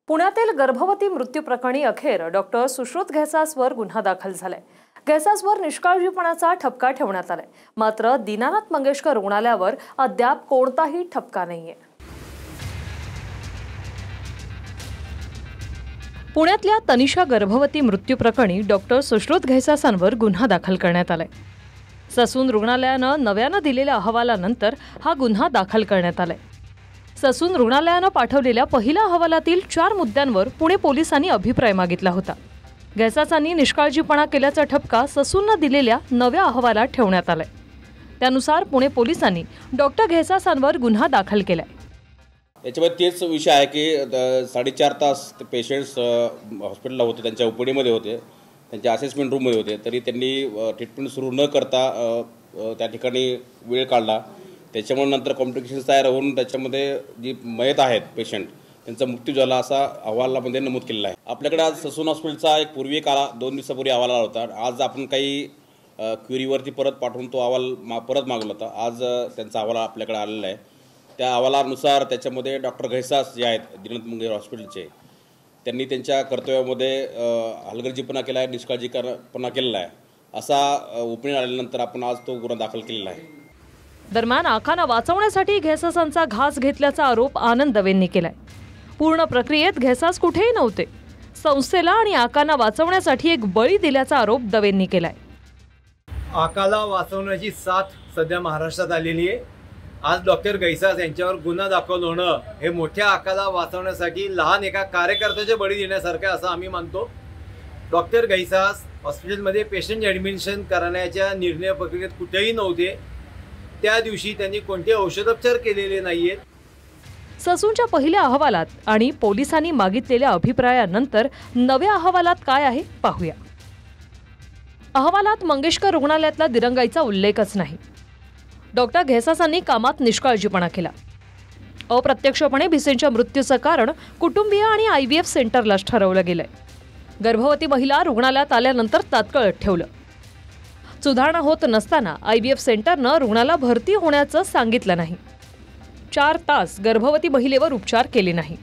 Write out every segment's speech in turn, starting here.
पुण्यातील गर्भवती मृत्यू प्रकरणी अखेर डॉक्टर सुश्रुत घैसासवर गुन्हा दाखल झालाय। घैसासवर निष्काळजीपणाचा ठपका ठेवण्यात आलाय। मात्र दीनानाथ मंगेशकर रुग्णालयावर अद्याप कोणताही ठपका नाहीये। पुण्यातल्या तनिषा गर्भवती मृत्यू प्रकरणी डॉक्टर सुश्रुत घैसासांवर गुन्हा दाखल करण्यात आलाय। ससून रुग्णालयानं नव्यानं दिलेल्या अहवालानंतर हा गुन्हा दाखल करण्यात आलाय। ससून रुग्णालयानं पाठवलेल्या पहिल्या अहवालातील 4 मुद्द्यांवर पुणे पोलिसांनी अभिप्राय मागितला होता। घैसासांनी निष्काळजीपणा केल्याचा ठपका ससूननं दिलेल्या नव्या अहवालात ठेवण्यात आलाय। त्यानुसार पुणे पोलिसांनी डॉक्टर घैसासांवर गुन्हा दाखल केलाय। याच्यामध्ये तेच विषय आहे की 4.5 तास पेशंट्स हॉस्पिटलला होते, त्यांच्या ओपीडीमध्ये होते, त्यांच्या असेसमेंट रूममध्ये होते, तरी त्यांनी ट्रीटमेंट सुरू न करता त्या ठिकाणी वेळ काढला। त्याच्यामुळे नंतर कॉम्प्लिकेशन्स तयार होऊन त्याच्यामध्ये जी मयत आहेत पेशंट त्यांचा मृत्यू झाला असा अहवालामध्ये नमूद केलेला आहे। आपल्याकडे आज ससून हॉस्पिटलचा एक पूर्वी काळा 2 दिवसापूर्वी अहवाल आला होता। आज आपण काही क्वेरीवरती परत पाठवून तो अहवाल परत मागवला होता। आज त्यांचा अहवाल आपल्याकडे आलेला आहे। त्या अहवालानुसार त्याच्यामध्ये डॉक्टर घैसास जे आहेत दीनानाथ मंगेशकर हॉस्पिटलचे, त्यांनी त्यांच्या कर्तव्यामध्ये हलगर्जीपणा केला आहे, निष्काळजीपणा केलेला आहे असा ओपिनियन आल्यानंतर आपण आज तो गुन्हा दाखल केलेला आहे। दरम्यान आकांना वाचवण्यासाठी घैसासांचा घास घेतल्याचा आरोप आनंद दवेंनी केलाय। पूर्ण प्रक्रियेत घैसास कुठेही नव्हते। संस्थेला आणि आकांना वाचवण्यासाठी एक बळी दिल्याचा आरोप दवेंनी केलाय। आकाला वाचवण्याची साथ सध्या महाराष्ट्रात आलेली आहे। आज डॉक्टर घैसास यांच्यावर गुन्हा दाखल होणं हे मोठ्या आकाला वाचवण्यासाठी लहान एका कार्यकर्त्याचे बळी देण्यासारखं असं आम्ही मानतो। डॉक्टर घैसास हॉस्पिटलमध्ये पेशंट ॲडमिशन करण्याच्या निर्णय प्रक्रियेत कुठेही नव्हते। त्या दिवशी त्यांनी कोणते औषधोपचार केलेले नाहीयेत। ससूनच्या पहिल्या अहवालात आणि पोलिसांनी मागितलेल्या अभिप्रायानंतर नव्या अहवालात काय आहे पाहूया। अहवालात मंगेशकर रुग्णालयातला दिरंगाईचा उल्लेखच नाही। डॉक्टर घैसासांनी कामात निष्काळजीपणा केला। अप्रत्यक्षपणे भिसेंच्या मृत्यूचं कारण कुटुंबीय आणि IVF सेंटरलाच ठरवलं गेलंय। गर्भवती महिला रुग्णालयात आल्यानंतर तात्काळ ठेवलं। सुधारणा होत नसताना IVF सेंटरनं रुग्णाला भरती होण्याचं सांगितलं नाही। 4 तास गर्भवती महिलेवर उपचार केले नाही।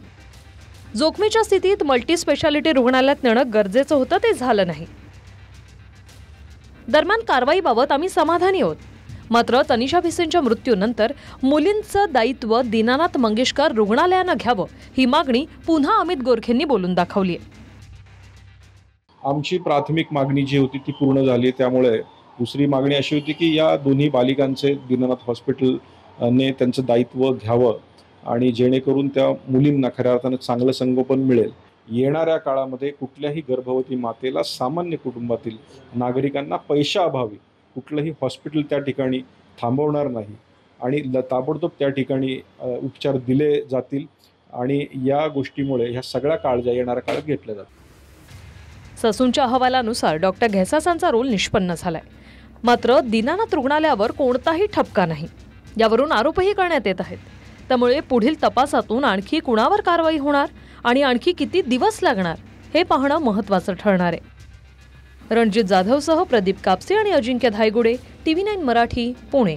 जोखमीच्या स्थितीत मल्टी स्पेशालिटी रुग्णालयात नेणं गरजेचं होतं, ते झालं नाही। दरम्यान कारवाईबाबत आम्ही समाधानी आहोत। मात्र तनिषा भिसेंच्या मृत्यूनंतर मुलींचं दायित्व दीनानाथ मंगेशकर रुग्णालयानं घ्यावं ही मागणी पुन्हा अमित गोरखेंनी बोलून दाखवली आहे। आमची प्राथमिक मागणी जी होती ती पूर्ण झाली। त्यामुळे दुसरी मागणी अशी होती की या दोन्ही बालिकांचे दीनानाथ हॉस्पिटलने त्यांचं दायित्व घ्यावं आणि जेणेकरून त्या मुलींना खऱ्या अर्थानं चांगलं संगोपन मिळेल। येणाऱ्या काळामध्ये कुठल्याही गर्भवती मातेला, सामान्य कुटुंबातील नागरिकांना पैशाअभावी कुठलंही हॉस्पिटल त्या ठिकाणी थांबवणार नाही आणि ताबडतोब त्या ठिकाणी उपचार दिले जातील आणि या गोष्टीमुळे ह्या सगळ्या काळजा येणाऱ्या काळात घेतल्या जातील। ससूनच्या अहवालानुसार डॉक्टर घैसासांचा रोल निष्पन्न झालाय। मात्र दीनानाथ रुग्णालयावर कोणताही ठपका नाही, यावरून आरोपही करण्यात येत आहेत। त्यामुळे पुढील तपासातून आणखी कुणावर कारवाई होणार आणि आणखी किती दिवस लागणार हे पाहणं महत्त्वाचं ठरणार आहे। रणजित जाधवसह प्रदीप कापसे आणि अजिंक्य धायगुडे, TV9 मराठी, पुणे।